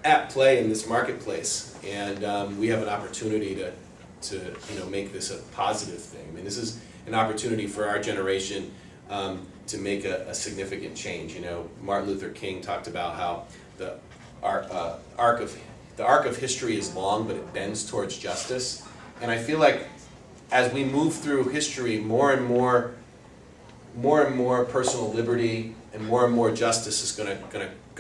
at play in this marketplace, and we have an opportunity to make this a positive thing. I mean, this is an opportunity for our generation to make a significant change. Martin Luther King talked about how the arc of history is long, but it bends towards justice. And I feel like as we move through history, more and more personal liberty and more justice is going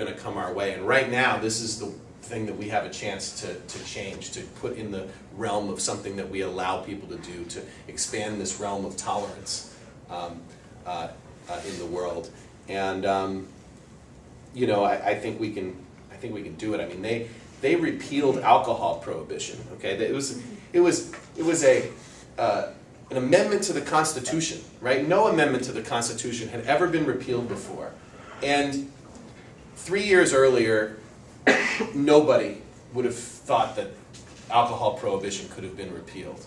to come our way. And right now, this is the thing that we have a chance to change, to put in the realm of something that we allow people to do, to expand this realm of tolerance in the world. And I think we can do it. I mean, they repealed alcohol prohibition. Okay, it was an amendment to the Constitution, right? No amendment to the Constitution had ever been repealed before. And 3 years earlier, nobody would have thought that alcohol prohibition could have been repealed.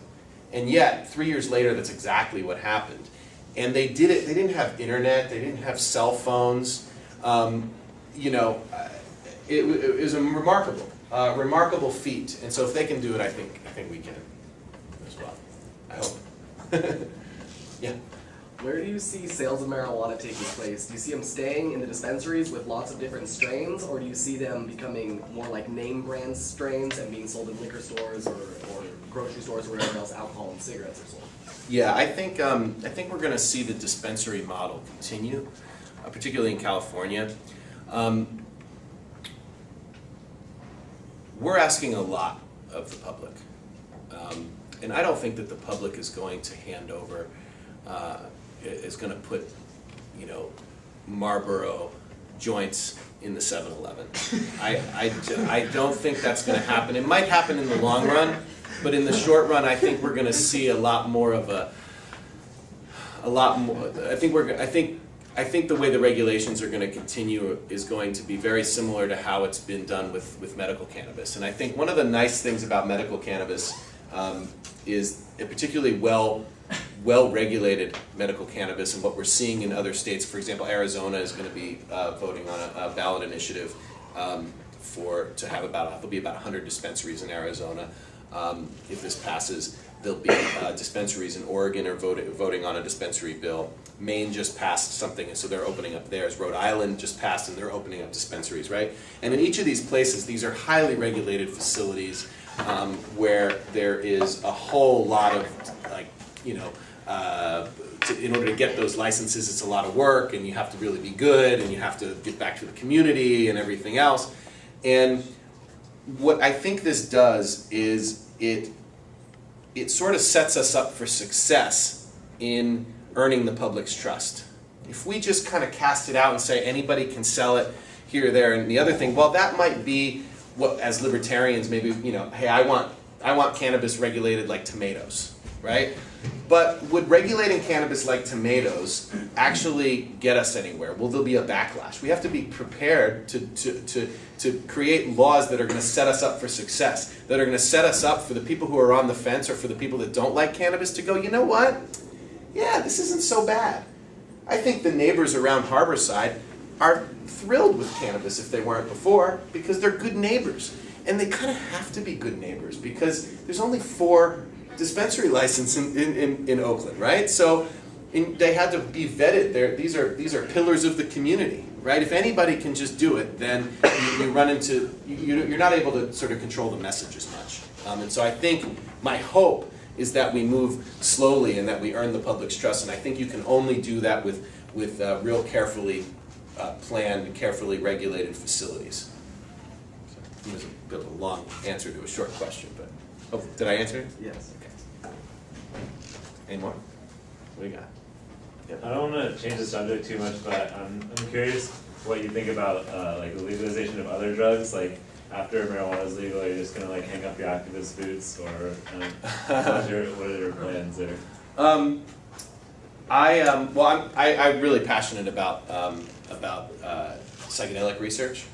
And yet, 3 years later, that's exactly what happened. And they did it, they didn't have internet, they didn't have cell phones. It was a remarkable feat. And so if they can do it, I think we can as well. I hope. Yeah. Where do you see sales of marijuana taking place? Do you see them staying in the dispensaries with lots of different strains, or do you see them becoming more like name brand strains and being sold in liquor stores or grocery stores or wherever else alcohol and cigarettes are sold? Yeah, I think we're going to see the dispensary model continue, particularly in California. We're asking a lot of the public. And I don't think that the public is going to hand over, is going to put, Marlboro joints in the 7-Eleven. I don't think that's going to happen. It might happen in the long run, but in the short run, I think we're going to see a lot more. I think the way the regulations are going to continue is going to be very similar to how it's been done with medical cannabis. And I think one of the nice things about medical cannabis is a particularly well-regulated medical cannabis, and what we're seeing in other states. For example, Arizona is going to be voting on a ballot initiative there'll be about 100 dispensaries in Arizona. If this passes, there'll be dispensaries in Oregon are voting on a dispensary bill. Maine just passed something, and so they're opening up theirs. Rhode Island just passed, and they're opening up dispensaries, right? And in each of these places, these are highly regulated facilities where there is a whole lot of, in order to get those licenses, it's a lot of work, and you have to really be good, and you have to give back to the community and everything else. And what I think this does is it sort of sets us up for success in earning the public's trust. If we just kind of cast it out and say anybody can sell it here or there, and the other thing, well, that might be what, as libertarians, maybe, hey, I want cannabis regulated like tomatoes, right? But would regulating cannabis like tomatoes actually get us anywhere? Will there be a backlash? We have to be prepared to create laws that are going to set us up for success, that are going to set us up for the people who are on the fence or for the people that don't like cannabis to go, you know what? Yeah, this isn't so bad. I think the neighbors around Harborside are thrilled with cannabis if they weren't before, because they're good neighbors. And they kind of have to be good neighbors because there's only 4 dispensary licenses in Oakland, right? So they had to be vetted. These are pillars of the community, right? If anybody can just do it, then you run into, you're not able to sort of control the message as much. And so I think my hope is that we move slowly and that we earn the public's trust. And I think you can only do that with real carefully planned and carefully regulated facilities. So it was a bit of a long answer to a short question, but did I answer it? Yes. Okay. Any more? What do you got? Yep. I don't want to change the subject too much, but I'm curious what you think about like the legalization of other drugs. Like after marijuana is legal, are you just gonna like hang up your activist boots, or what are your plans there? I'm really passionate about psychedelic research.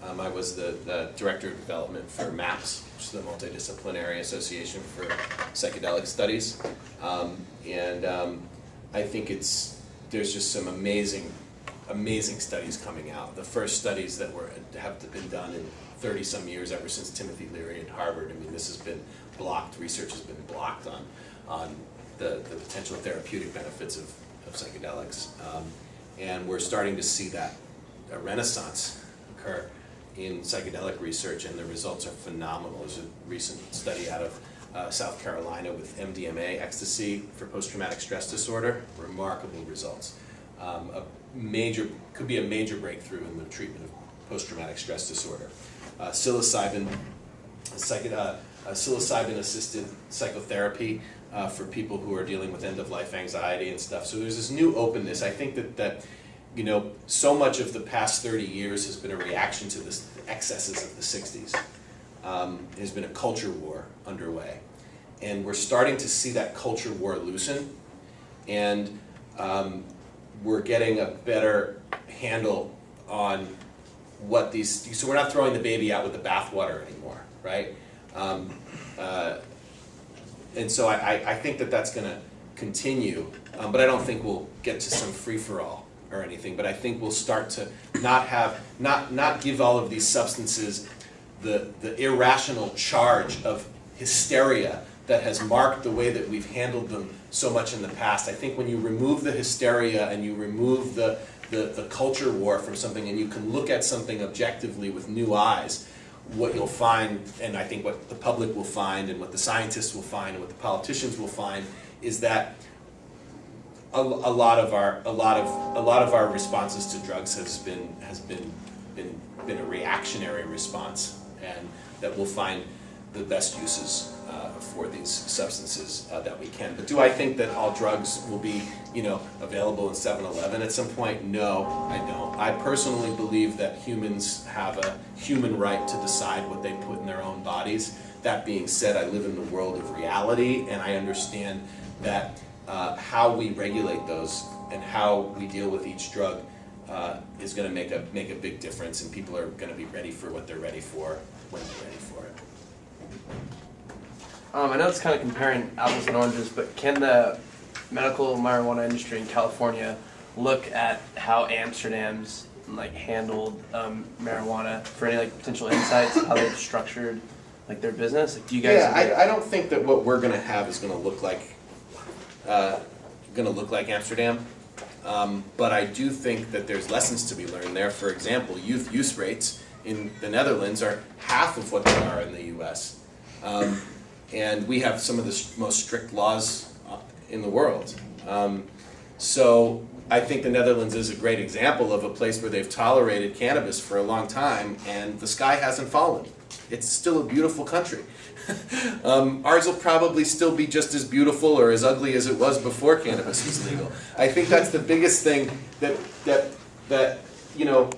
I was the director of development for MAPS, which is the Multidisciplinary Association for Psychedelic Studies, and I think there's just some amazing amazing studies coming out. The first studies that have been done in 30 some years, ever since Timothy Leary at Harvard. I mean, this has been blocked. Research has been blocked on the potential therapeutic benefits of psychedelics, and we're starting to see that a renaissance occur in psychedelic research, and the results are phenomenal. There's a recent study out of South Carolina with MDMA, ecstasy, for post-traumatic stress disorder. Remarkable results. Could be a major breakthrough in the treatment of post-traumatic stress disorder. Psilocybin-assisted psychotherapy for people who are dealing with end-of-life anxiety and stuff. So there's this new openness. I think that you know, so much of the past 30 years has been a reaction to the excesses of the 60s. There's been a culture war underway. And we're starting to see that culture war loosen. And we're getting a better handle on what these, so we're not throwing the baby out with the bathwater anymore, right? And so I think that that's going to continue, but I don't think we'll get to some free-for-all or anything, but I think we'll start to not give all of these substances the irrational charge of hysteria that has marked the way that we've handled them so much in the past. I think when you remove the hysteria and you remove the culture war from something, and you can look at something objectively with new eyes, what you'll find, and I think what the public will find, and what the scientists will find, and what the politicians will find, is that a lot of our responses to drugs has been a reactionary response, and that we'll find the best uses for these substances that we can. But do I think that all drugs will be, you know, available in 7-Eleven at some point? No, I don't. I personally believe that humans have a human right to decide what they put in their own bodies. That being said, I live in the world of reality, and I understand that how we regulate those and how we deal with each drug is going to make a big difference, and people are going to be ready for what they're ready for when they're ready for it. I know it's kind of comparing apples and oranges, but can the medical marijuana industry in California look at how Amsterdam's handled marijuana for any like potential insights of how they've structured like their business? Like, do you guys? Yeah, I don't think that what we're going to have is going to look like Amsterdam, but I do think that there's lessons to be learned there. For example, youth use rates in the Netherlands are half of what they are in the U.S. And we have some of the most strict laws in the world. So I think the Netherlands is a great example of a place where they've tolerated cannabis for a long time, and the sky hasn't fallen. It's still a beautiful country. Ours will probably still be just as beautiful or as ugly as it was before cannabis was legal. I think that's the biggest thing that you know,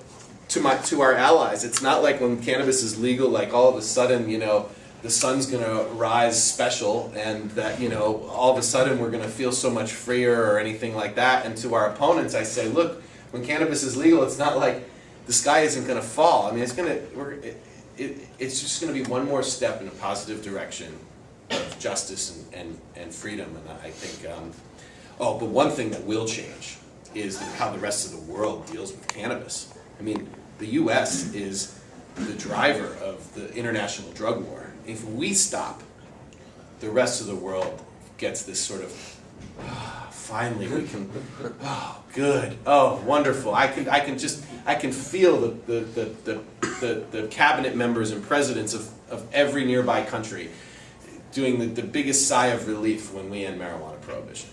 to our allies. It's not like when cannabis is legal, like all of a sudden, you know, the sun's going to rise special, and that, you know, all of a sudden we're going to feel so much freer or anything like that. And to our opponents, I say, look, when cannabis is legal, it's not like the sky isn't going to fall. I mean, it's just going to be one more step in a positive direction of justice and freedom. And I think, but one thing that will change is how the rest of the world deals with cannabis. I mean, the U.S. is the driver of the international drug war. If we stop, the rest of the world gets this sort of, finally we can, good, wonderful. I can feel the cabinet members and presidents of every nearby country doing the biggest sigh of relief when we end marijuana prohibition.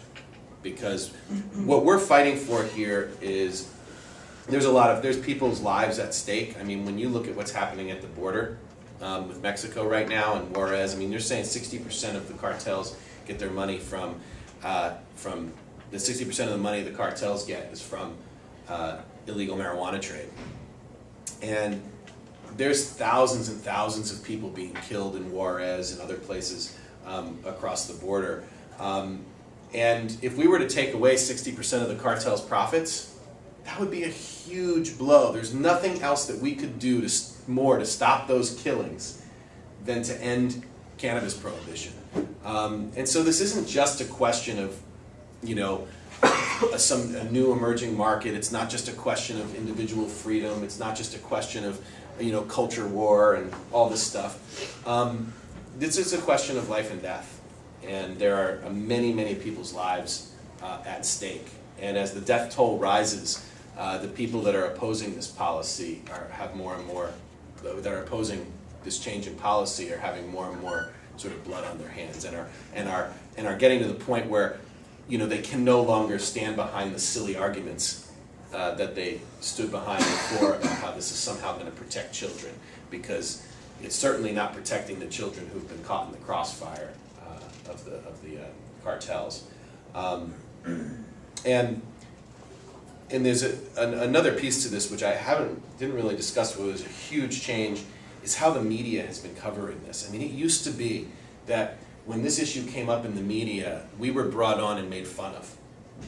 Because what we're fighting for here is, there's people's lives at stake. I mean, when you look at what's happening at the border with Mexico right now and Juarez, I mean, they're saying 60% of the cartels get their money from the 60% of the money the cartels get is from illegal marijuana trade. And there's thousands and thousands of people being killed in Juarez and other places across the border. And if we were to take away 60% of the cartel's profits, that would be a huge blow. There's nothing else that we could do more to stop those killings than to end cannabis prohibition. And so this isn't just a question of, you know, a new emerging market. It's not just a question of individual freedom. It's not just a question of, you know, culture war and all this stuff. This is a question of life and death, and there are many, many people's lives at stake. And as the death toll rises, the people that are opposing this policy have more and more, that are opposing this change in policy, are having more and more sort of blood on their hands, and are getting to the point where, you know, they can no longer stand behind the silly arguments that they stood behind before about how this is somehow going to protect children, because it's certainly not protecting the children who've been caught in the crossfire of the cartels. And there's another piece to this which I didn't really discuss, but was a huge change, is how the media has been covering this. I mean, it used to be that when this issue came up in the media, we were brought on and made fun of.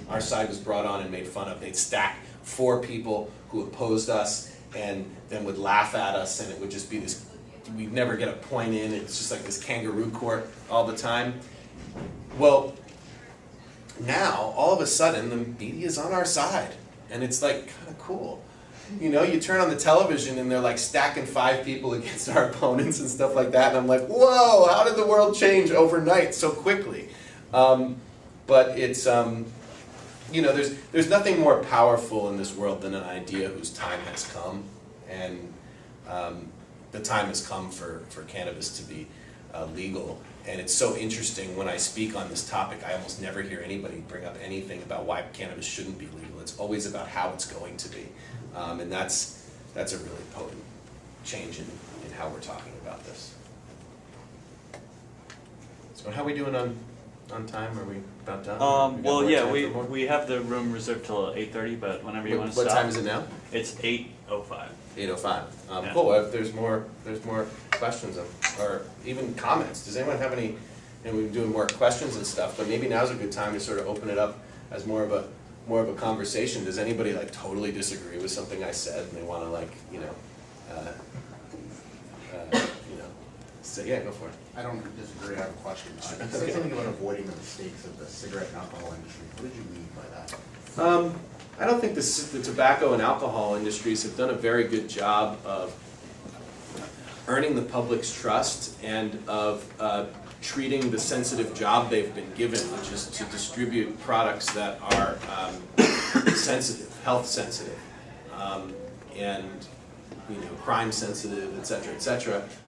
Our side was brought on and made fun of. They'd stack 4 people who opposed us and then would laugh at us, and it would just be this, we'd never get a point in, it's just like this kangaroo court all the time. Well, now, all of a sudden, the media's on our side, and it's like kind of cool. You know, you turn on the television and they're like stacking 5 people against our opponents and stuff like that, and I'm like, whoa, how did the world change overnight so quickly? But it's, you know, there's nothing more powerful in this world than an idea whose time has come, and the time has come for cannabis to be legal. And it's so interesting, when I speak on this topic, I almost never hear anybody bring up anything about why cannabis shouldn't be legal. It's always about how it's going to be. And that's a really potent change in how we're talking about this. So how are we doing on time? Are we about done? Well, yeah, we have the room reserved till 8:30, but whenever you want to stop. What time is it now? It's 8:05. 8:05. Yeah. Cool. If there's more questions or even comments. Does anyone have any? You know, we've been doing more questions and stuff, but maybe now's a good time to sort of open it up as more of a conversation. Does anybody like totally disagree with something I said and they want to like say, yeah, go for it. I don't disagree, I have a question. You said something about avoiding the mistakes of the cigarette and alcohol industry. What did you mean by that? I don't think the tobacco and alcohol industries have done a very good job of earning the public's trust and of treating the sensitive job they've been given, which is to distribute products that are sensitive, health sensitive, and crime sensitive, et cetera,